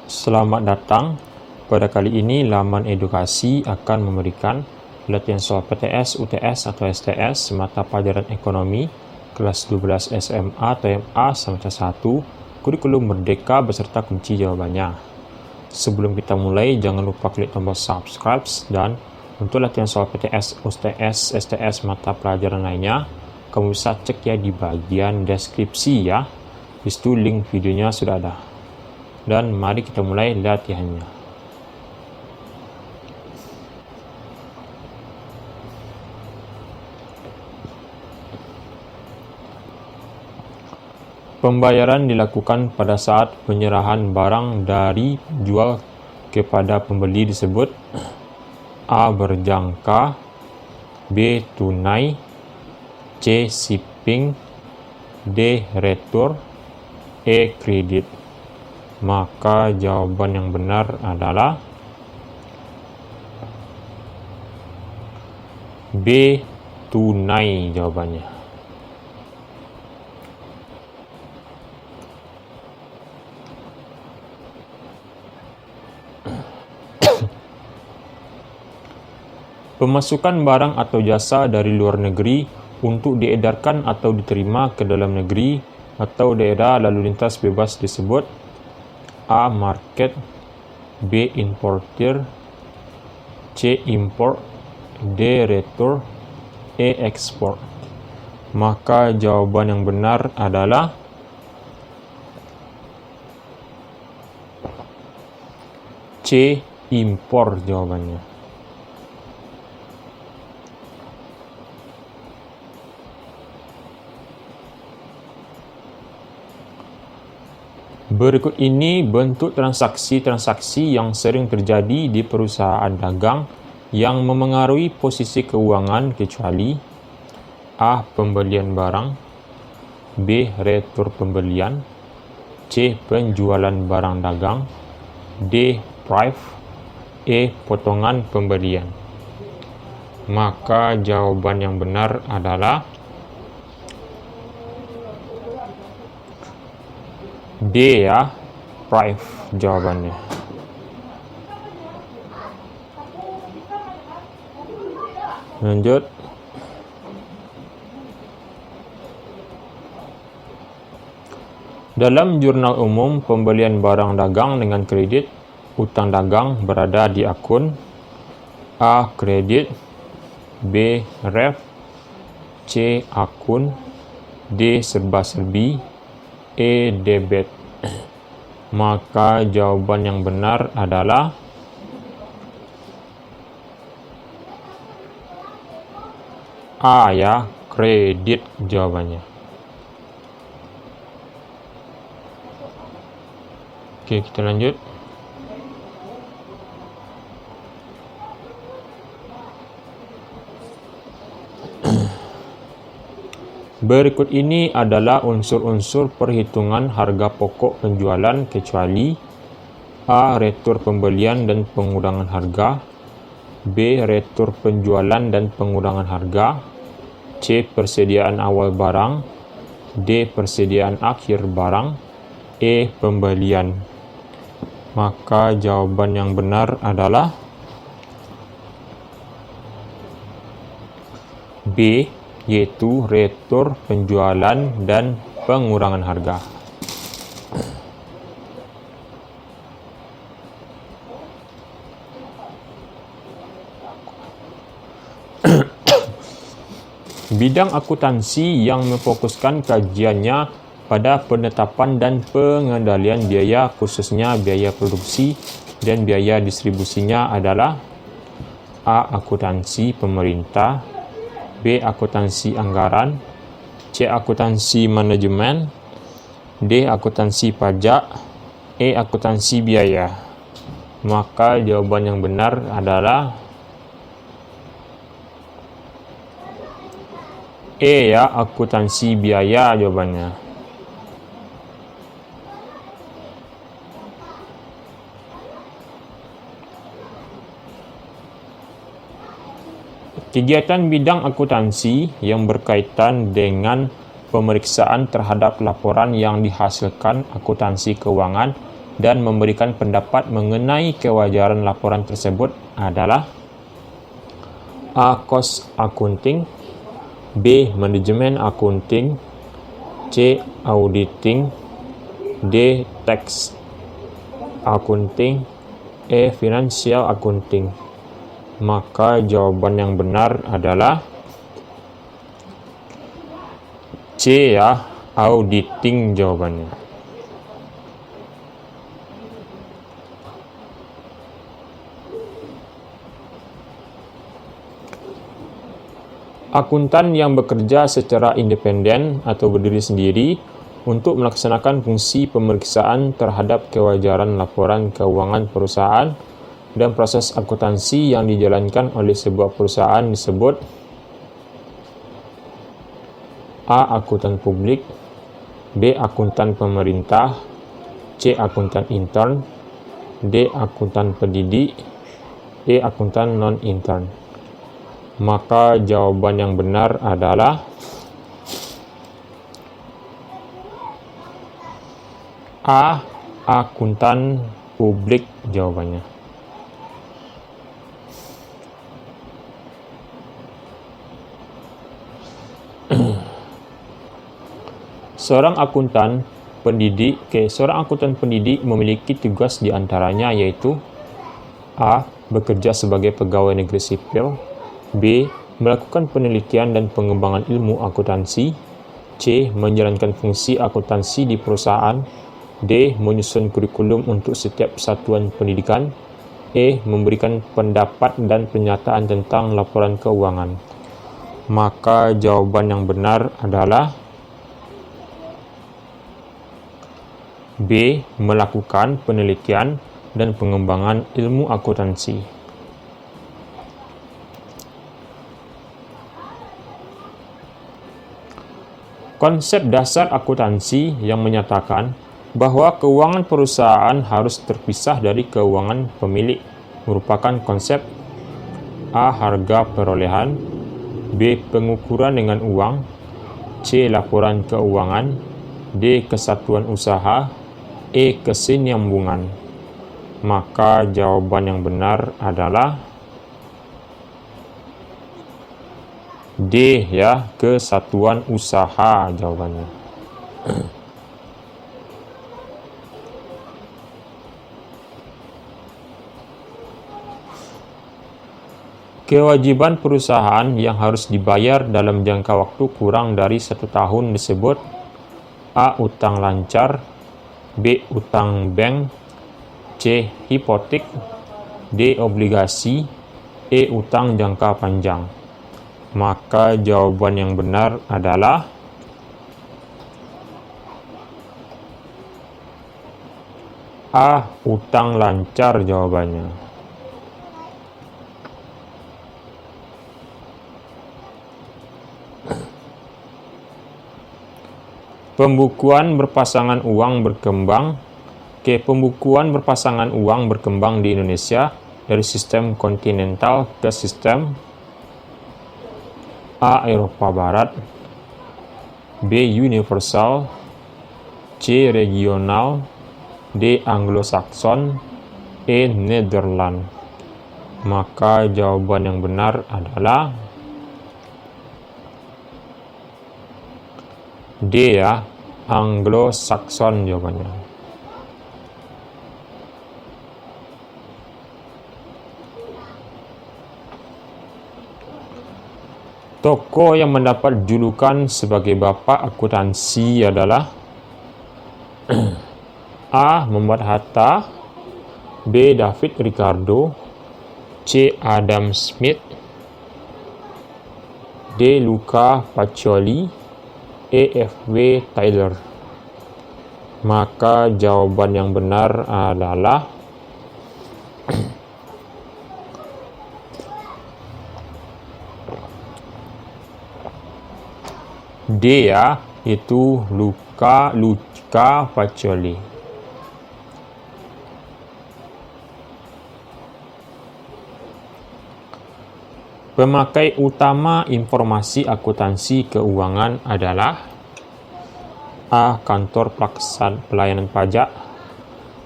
Selamat datang. Pada kali ini, laman edukasi akan memberikan latihan soal PTS, UTS atau STS mata pelajaran ekonomi kelas 12 SMA atau MA semester 1 kurikulum merdeka beserta kunci jawabannya. Sebelum kita mulai, jangan lupa klik tombol subscribe, dan untuk latihan soal PTS, UTS, STS mata pelajaran lainnya, kamu bisa cek ya di bagian deskripsi ya. Di situ link videonya sudah ada. Dan mari kita mulai latihannya. Pembayaran dilakukan pada saat penyerahan barang dari jual kepada pembeli disebut A. Berjangka, B. Tunai, C. Shipping, D. Retur, E. Kredit. Maka jawaban yang benar adalah B. Tunai jawabannya. Pemasukan barang atau jasa dari luar negeri untuk diedarkan atau diterima ke dalam negeri atau daerah lalu lintas bebas disebut A. Market, B. Importer, C. Import, D. Retur, E. Export. Maka jawaban yang benar adalah C. Impor jawabannya. Berikut ini bentuk transaksi-transaksi yang sering terjadi di perusahaan dagang yang memengaruhi posisi keuangan kecuali A. Pembelian barang, B. Retur pembelian, C. Penjualan barang dagang, D. Price, E. Potongan pembelian. Maka jawaban yang benar adalah D ya, price jawabannya. Lanjut. Dalam jurnal umum pembelian barang dagang dengan kredit, utang dagang berada di akun A. Kredit, B. Ref, C. Akun, D. Serba-serbi, E. Debit. Maka jawaban yang benar adalah A ya, kredit jawabannya. Oke, kita lanjut. Berikut ini adalah unsur-unsur perhitungan harga pokok penjualan kecuali A. Retur pembelian dan pengurangan harga, B. Retur penjualan dan pengurangan harga, C. Persediaan awal barang, D. Persediaan akhir barang, E. Pembelian. Maka jawaban yang benar adalah B, yaitu retur penjualan dan pengurangan harga. Bidang akuntansi yang memfokuskan kajiannya pada penetapan dan pengendalian biaya, khususnya biaya produksi dan biaya distribusinya adalah A. Akuntansi pemerintah, B. Akuntansi anggaran, C. Akuntansi manajemen, D. Akuntansi pajak, E. Akuntansi biaya. Maka jawaban yang benar adalah E ya, akuntansi biaya jawabannya. Kegiatan bidang akuntansi yang berkaitan dengan pemeriksaan terhadap laporan yang dihasilkan akuntansi keuangan dan memberikan pendapat mengenai kewajaran laporan tersebut adalah A. Cost accounting, B. Manajemen accounting, C. Auditing, D. Tax accounting, E. Financial accounting. Maka jawaban yang benar adalah C ya, auditing jawabannya. Akuntan yang bekerja secara independen atau berdiri sendiri untuk melaksanakan fungsi pemeriksaan terhadap kewajaran laporan keuangan perusahaan dan proses akuntansi yang dijalankan oleh sebuah perusahaan disebut A. Akuntan publik, B. Akuntan pemerintah, C. Akuntan intern, D. Akuntan pendidik, E. Akuntan non-intern. Maka jawaban yang benar adalah A. Akuntan publik jawabannya. Seorang akuntan pendidik memiliki tugas diantaranya yaitu A. Bekerja sebagai pegawai negeri sipil, B. Melakukan penelitian dan pengembangan ilmu akuntansi, C. Menjalankan fungsi akuntansi di perusahaan, D. Menyusun kurikulum untuk setiap satuan pendidikan, E. Memberikan pendapat dan pernyataan tentang laporan keuangan. Maka jawaban yang benar adalah B. Melakukan penelitian dan pengembangan ilmu akuntansi. Konsep dasar akuntansi yang menyatakan bahwa keuangan perusahaan harus terpisah dari keuangan pemilik merupakan konsep A. Harga perolehan, B. Pengukuran dengan uang, C. Laporan keuangan, D. Kesatuan usaha, E. Kesinambungan. Maka jawaban yang benar adalah D ya, kesatuan usaha jawabannya. Kewajiban perusahaan yang harus dibayar dalam jangka waktu kurang dari 1 tahun disebut A. Utang lancar, B. Utang bank, C. Hipotek, D. Obligasi, E. Utang jangka panjang. Maka jawaban yang benar adalah A. Utang lancar jawabannya. Pembukuan berpasangan uang berkembang. Pembukuan berpasangan uang berkembang di Indonesia dari sistem kontinental ke sistem A. Eropa Barat, B. Universal, C. Regional, D. Anglo-Saxon, E. Netherlands. Maka jawaban yang benar adalah D ya, Anglo-Saxon jawabannya. Tokoh yang mendapat julukan sebagai Bapak Akuntansi adalah A. Muhammad Hatta, B. David Ricardo, C. Adam Smith, D. Luca Pacioli, E. F.W. Taylor. Maka jawaban yang benar adalah D ya, itu Luca Pacioli. Pemakai utama informasi akuntansi keuangan adalah A. Kantor Pelayanan Pajak,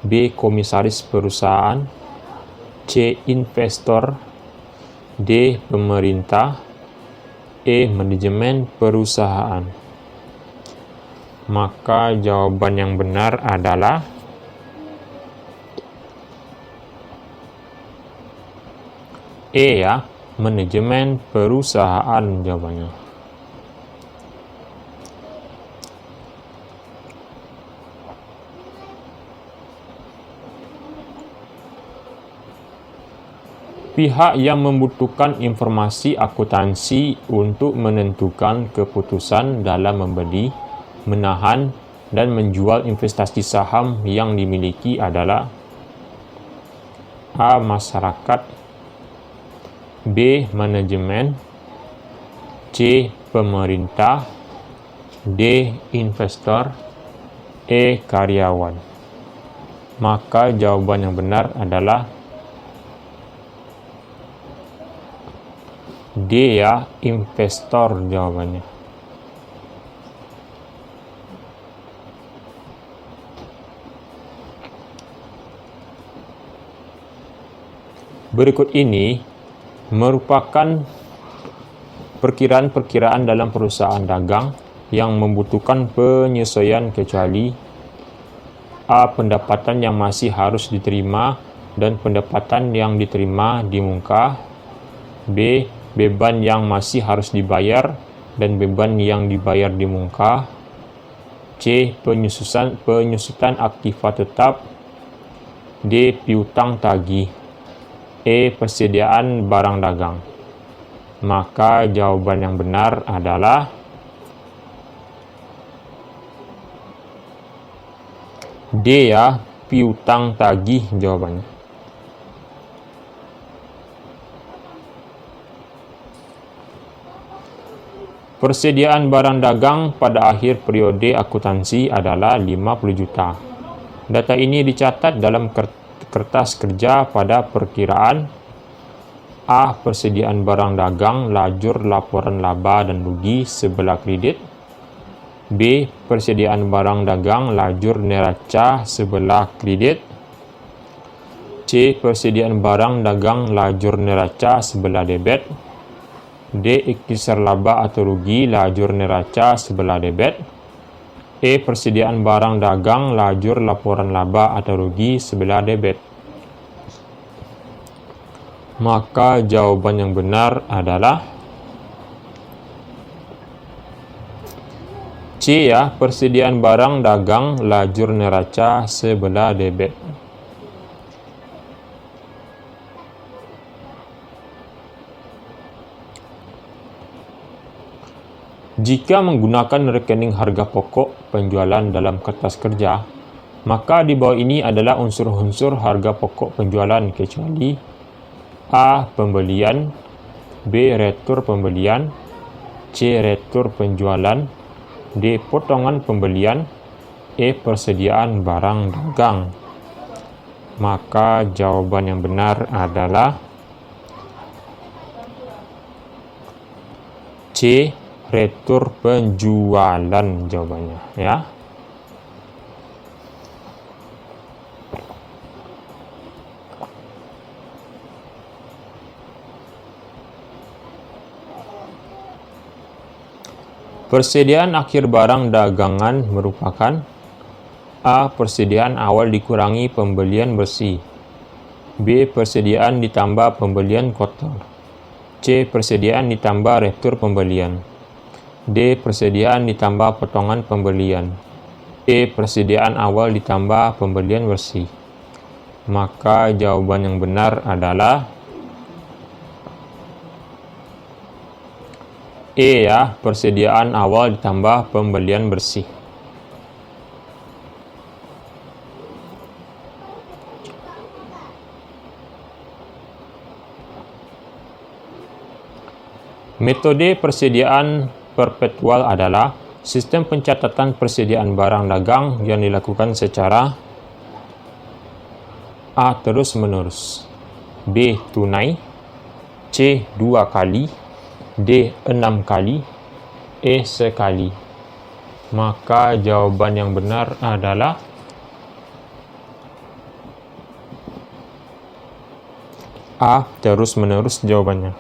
B. Komisaris perusahaan, C. Investor, D. Pemerintah, E. Manajemen perusahaan. Maka jawaban yang benar adalah E ya, manajemen perusahaan jawabannya. Pihak yang membutuhkan informasi akuntansi untuk menentukan keputusan dalam membeli, menahan, dan menjual investasi saham yang dimiliki adalah A. Masyarakat, B. Manajemen, C. Pemerintah, D. Investor, E. Karyawan. Maka jawaban yang benar adalah D ya, investor jawabannya. Berikut ini merupakan perkiraan-perkiraan dalam perusahaan dagang yang membutuhkan penyesuaian kecuali A. Pendapatan yang masih harus diterima dan pendapatan yang diterima di muka, B. Beban yang masih harus dibayar dan beban yang dibayar di muka, C. Penyusutan aktiva tetap, D. Piutang tagih, E. Persediaan barang dagang. Maka jawaban yang benar adalah D ya, piutang tagih jawabannya. Persediaan barang dagang pada akhir periode akuntansi adalah 50 juta. Data ini dicatat dalam kertas kerja pada perkiraan A. Persediaan barang dagang lajur laporan laba dan rugi sebelah kredit, B. Persediaan barang dagang lajur neraca sebelah kredit, C. Persediaan barang dagang lajur neraca sebelah debit, D. Iktisar laba atau rugi lajur neraca sebelah debit, E. Persediaan barang dagang lajur laporan laba atau rugi sebelah debit. Maka jawaban yang benar adalah C ya, persediaan barang dagang lajur neraca sebelah debit. Jika menggunakan rekening harga pokok penjualan dalam kertas kerja, maka di bawah ini adalah unsur-unsur harga pokok penjualan kecuali A. Pembelian, B. Retur pembelian, C. Retur penjualan, D. Potongan pembelian, E. Persediaan barang dagang. Maka jawaban yang benar adalah C. Retur penjualan jawabannya ya. Persediaan akhir barang dagangan merupakan A. Persediaan awal dikurangi pembelian bersih, B. Persediaan ditambah pembelian kotor, C. Persediaan ditambah retur pembelian, D. Persediaan ditambah potongan pembelian, E. Persediaan awal ditambah pembelian bersih. Maka jawaban yang benar adalah E ya, persediaan awal ditambah pembelian bersih. Metode persediaan perpetual adalah sistem pencatatan persediaan barang dagang yang dilakukan secara A. Terus-menerus, B. Tunai, C. 2 kali, D. 6 kali, E. Sekali. Maka jawaban yang benar adalah A. Terus-menerus jawabannya.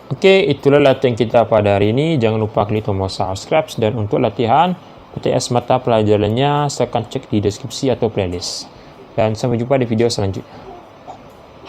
Oke, itulah latihan kita pada hari ini. Jangan lupa klik tombol subscribe, dan untuk latihan UTS mata pelajarannya silahkan cek di deskripsi atau playlist. Dan sampai jumpa di video selanjutnya.